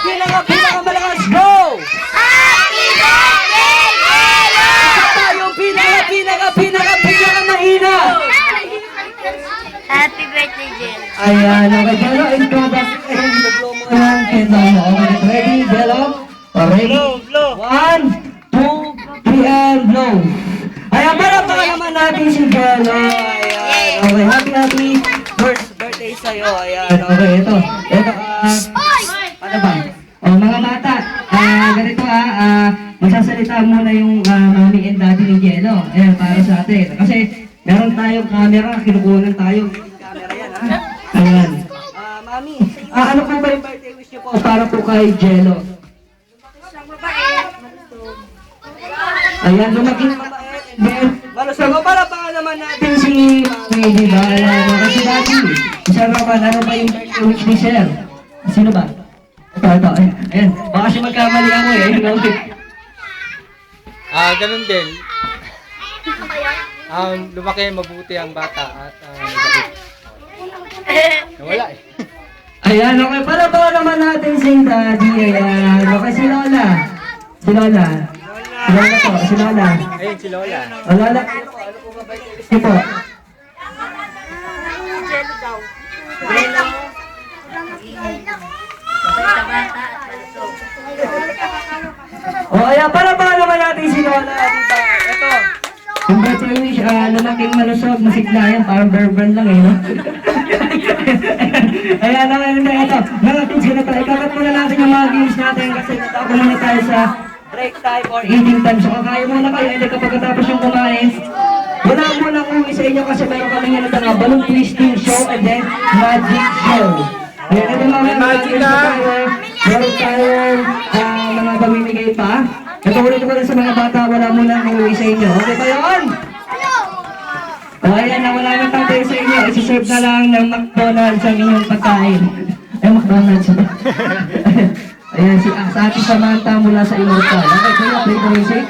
Pinakamalakas, go! Happy birthday, Jello! Isa pa yung pinakamahina. Happy birthday, Jello! Ayan, okay, Jello, intro back and blow mo lang, kenda mo. Okay, ready, Jello? Ready? Blow. 1, 2, 3, and blow. Ayan, para naman natin si Jello. Ayan, okay, happy first birthday sa'yo. Ayan, okay, ito, ano ba? O, mga bata, ganito magsasalita muna yung mami and daddy ni Jello. Ayan, para sa atin. Kasi meron tayong camera, kinukunan tayo. Camera yan, ha? Ayan. Mami, ano po ba yung birthday wish niyo po para po kay Jello? Ayan, lumaging mabait. And then, malusog ko, para baka naman natin si Mami, di ba? Ayan, kasi daddy, Sir Roman, ano ba yung birthday wish ni Sir? Sino ba? Ito, ayan. Baka siya magkamali ako eh. Ganun din. Lumaki mabuti ang bata at nawala eh. Ayan, okay. Para ba naman natin si Daddy? Ayan. Okay, si Lola. Si Lola. Si Lola po, si Lola. Ayun si Lola. O, Lola, ano po ba ba yung po? Jello daw. Jello. Sa bata at malusog. O, ayan. Para ba naman natin si Lola? Diba? Ito. Yung birthday wish, lalaking malusog, masiglayan, parang verbal lang eh, no? Ayan, ito. Mga kids, ganito. Ikakat muna natin yung mga games natin kasi natako muna tayo sa break time or eating time. So, kakain muna kayo. Hindi kapag katapos yung kumain, wala muna kung sa inyo kasi meron kami nga na balloon twisting show and then magic show. Ayan, ito mga Magic na! meron tayong mga pamimigay pa. Ito ulit ko rin sa mga bata, wala muna kung sa inyo. Okay ba yun? O ayan na, wala nang tayo sa inyo. Isi-serve na lang ng McDonald's ang inyong pagkain. Ay, McDonald's. Ayan, sa Ate Samantha mula sa Immortal. Okay, kaya play the music.